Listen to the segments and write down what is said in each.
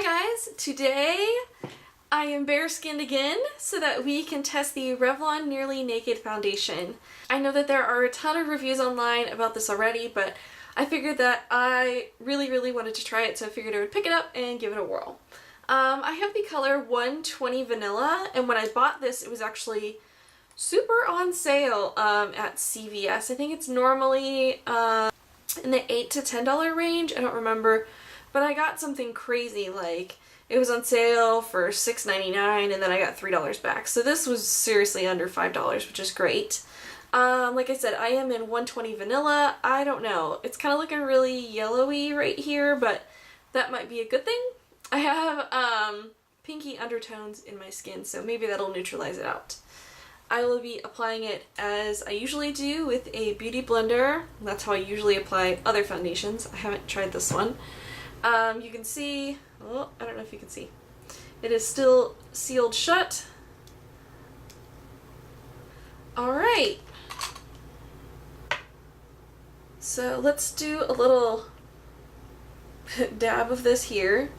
guys, today I am bare skinned again so that we can test the Revlon Nearly Naked Foundation. I know that there are a ton of reviews online about this already, but I figured that I really wanted to try it, so I figured I would pick it up and give it a whirl. I have the color 120 Vanilla, and when I bought this it was actually super on sale at CVS. I think it's normally in the $8 to $10 range, I don't remember, but I got something crazy, like it was on sale for $6.99 and then I got $3 back. So this was seriously under $5, which is great. Like I said, I am in 120 Vanilla. I don't know. It's kind of looking really yellowy right here, but that might be a good thing. I have pinky undertones in my skin, so maybe that'll neutralize it out. I will be applying it as I usually do with a beauty blender. That's how I usually apply other foundations. I haven't tried this one. You can see, well, I don't know if you can see, it is still sealed shut. Alright, so let's do a little dab of this here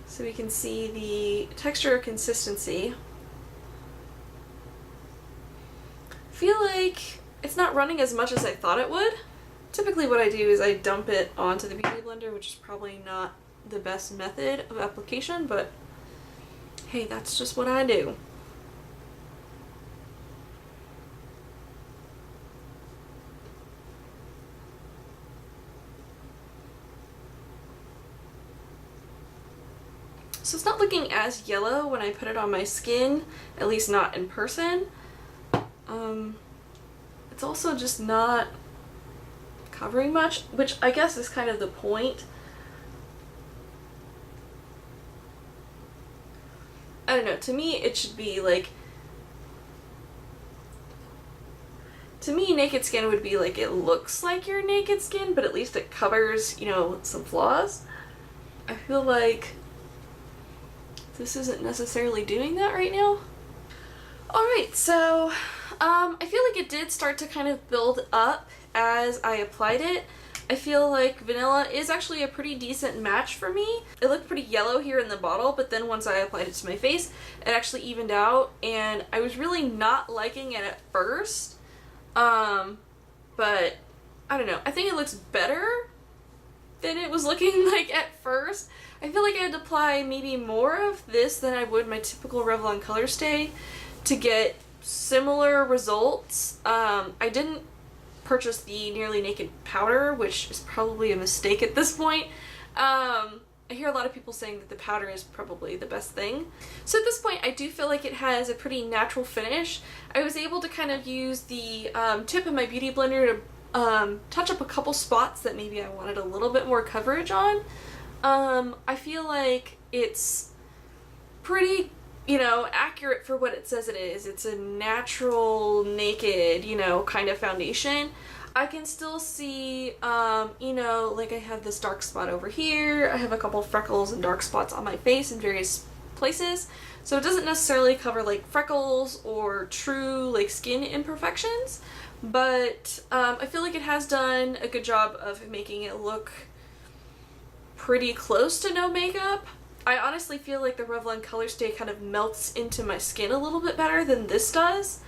so we can see the texture or consistency. I feel like it's not running as much as I thought it would. Typically what I do is I dump it onto the beauty blender, which is probably not the best method of application, but hey, that's just what I do. So it's not looking as yellow when I put it on my skin, at least not in person. It's also just not covering much, which I guess is kind of the point. I don't know, to me it should be like, to me naked skin would be like it looks like your naked skin, but at least it covers, you know, some flaws. I feel like this isn't necessarily doing that right now. Alright, so I feel like it did start to kind of build up as I applied it. I feel like vanilla is actually a pretty decent match for me. It looked pretty yellow here in the bottle, but then once I applied it to my face, it actually evened out, and I was really not liking it at first. But I don't know. I think it looks better than it was looking like at first. I feel like I had to apply maybe more of this than I would my typical Revlon Colorstay to get similar results. I didn't purchase the Nearly Naked powder, which is probably a mistake at this point. I hear a lot of people saying that the powder is probably the best thing. So at this point I do feel like it has a pretty natural finish. I was able to kind of use the tip of my beauty blender to touch up a couple spots that maybe I wanted a little bit more coverage on. I feel like it's pretty, you know, accurate for what it says it is. It's a natural, naked, you know, kind of foundation. I can still see, you know, like I have this dark spot over here. I have a couple freckles and dark spots on my face in various places. So it doesn't necessarily cover like freckles or true like skin imperfections, but I feel like it has done a good job of making it look pretty close to no makeup. I honestly feel like the Revlon Colorstay kind of melts into my skin a little bit better than this does.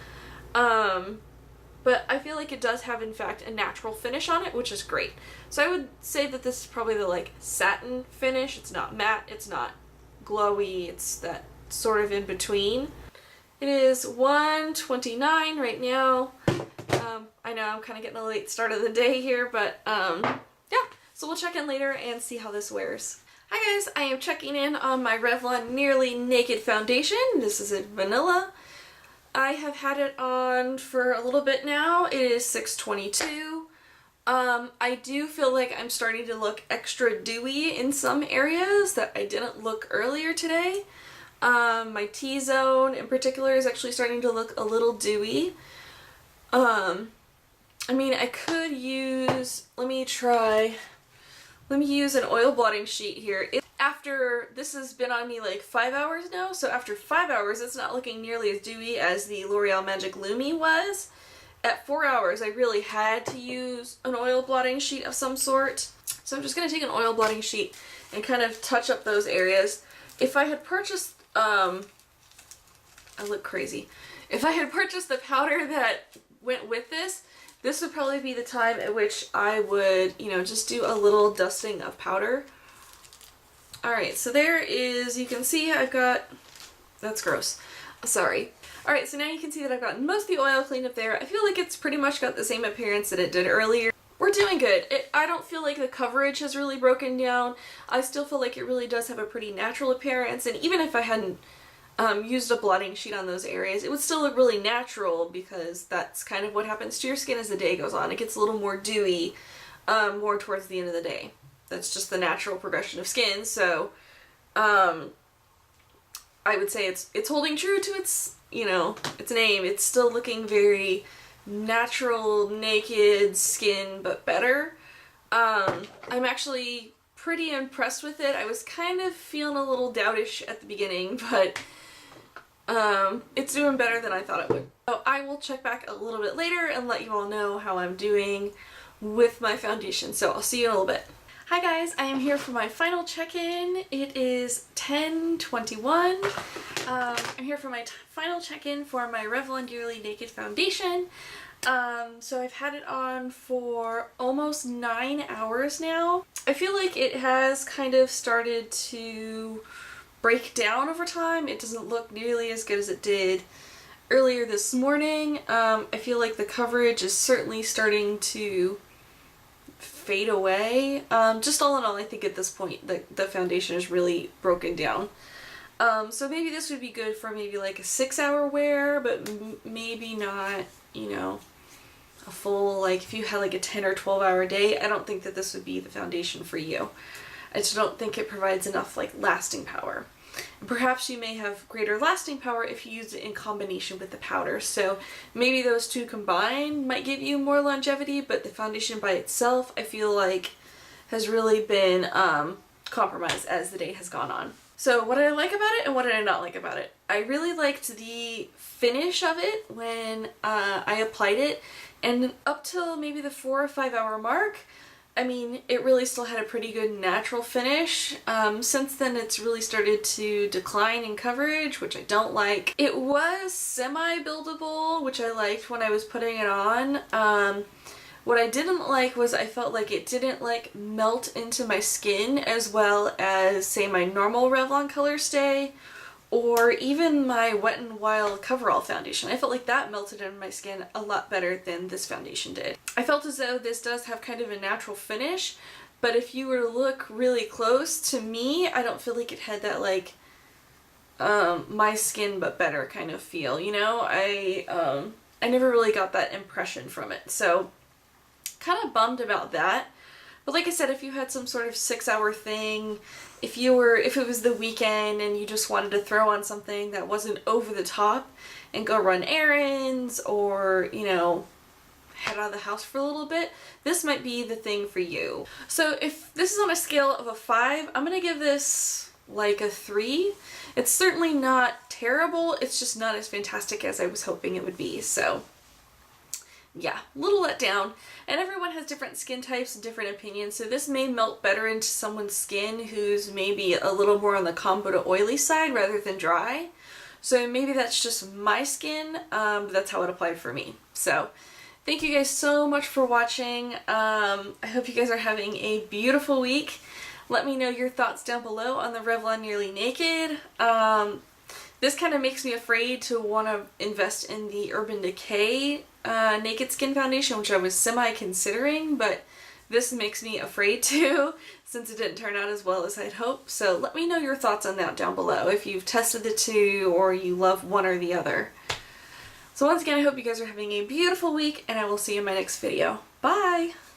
But I feel like it does have, in fact, a natural finish on it, which is great. So I would say that this is probably the, like, satin finish. It's not matte, it's not glowy, it's that sort of in between. It is 1:29 right now. I know I'm kind of getting a late start of the day here, but, yeah. So we'll check in later and see how this wears. Hi guys, I am checking in on my Revlon Nearly Naked Foundation. This is in vanilla. I have had it on for a little bit now. It is 6:22. I do feel like I'm starting to look extra dewy in some areas that I didn't look earlier today. My T-zone in particular is actually starting to look a little dewy. I mean, I could use, let me use an oil blotting sheet here. After, this has been on me like 5 hours now, so after 5 hours it's not looking nearly as dewy as the L'Oreal Magic Lumi was. At 4 hours I really had to use an oil blotting sheet of some sort. So I'm just going to take an oil blotting sheet and kind of touch up those areas. If I had purchased, I look crazy. If I had purchased the powder that went with this, this would probably be the time at which I would, you know, just do a little dusting of powder. Alright, so there is, you can see I've got, that's gross, sorry. Alright, so now you can see that I've gotten most of the oil cleaned up there. I feel like it's pretty much got the same appearance that it did earlier. We're doing good. I don't feel like the coverage has really broken down. I still feel like it really does have a pretty natural appearance, and even if I hadn't used a blotting sheet on those areas, it would still look really natural because that's kind of what happens to your skin as the day goes on. It gets a little more dewy more towards the end of the day. That's just the natural progression of skin, so I would say it's holding true to its, you know, its name. It's still looking very natural, naked skin, but better. I'm actually pretty impressed with it. I was kind of feeling a little doubtish at the beginning, but it's doing better than I thought it would. So I will check back a little bit later and let you all know how I'm doing with my foundation. So I'll see you in a little bit. Hi guys, I am here for my final check-in. It is 10:21. I'm here for my final check-in for my Revlon Yearly Naked Foundation. So I've had it on for almost 9 hours now. I feel like it has kind of started to break down over time. It doesn't look nearly as good as it did earlier this morning. I feel like the coverage is certainly starting to fade away. Just all in all, I think at this point the foundation is really broken down. So maybe this would be good for maybe like a 6-hour wear, but maybe not, you know, a full, like if you had like a 10 or 12-hour day, I don't think that this would be the foundation for you. I just don't think it provides enough like lasting power. And perhaps you may have greater lasting power if you use it in combination with the powder. So maybe those two combined might give you more longevity, but the foundation by itself I feel like has really been compromised as the day has gone on. So what did I like about it and what did I not like about it? I really liked the finish of it when I applied it, and up till maybe the 4 or 5 hour mark, I mean, it really still had a pretty good natural finish. Since then it's really started to decline in coverage, which I don't like. It was semi-buildable, which I liked when I was putting it on. What I didn't like was I felt like it didn't like melt into my skin as well as, say, my normal Revlon Colorstay or even my Wet n Wild Coverall foundation. I felt like that melted into my skin a lot better than this foundation did. I felt as though this does have kind of a natural finish, but if you were to look really close, to me, I don't feel like it had that like my skin but better kind of feel, you know? I never really got that impression from it, so kind of bummed about that. But like I said, if you had some sort of 6-hour thing, if it was the weekend and you just wanted to throw on something that wasn't over the top and go run errands or, you know, head out of the house for a little bit, this might be the thing for you. So if this is on a scale of a 5, I'm gonna give this like a 3. It's certainly not terrible, it's just not as fantastic as I was hoping it would be, so yeah, a little let down. And everyone has different skin types and different opinions, so this may melt better into someone's skin who's maybe a little more on the combo to oily side rather than dry. So maybe that's just my skin, but that's how it applied for me. So thank you guys so much for watching. I hope you guys are having a beautiful week. Let me know your thoughts down below on the Revlon Nearly Naked. This kind of makes me afraid to want to invest in the Urban Decay Naked Skin Foundation, which I was semi-considering, but this makes me afraid to, since it didn't turn out as well as I'd hoped. So let me know your thoughts on that down below, if you've tested the two or you love one or the other. So once again, I hope you guys are having a beautiful week, and I will see you in my next video. Bye!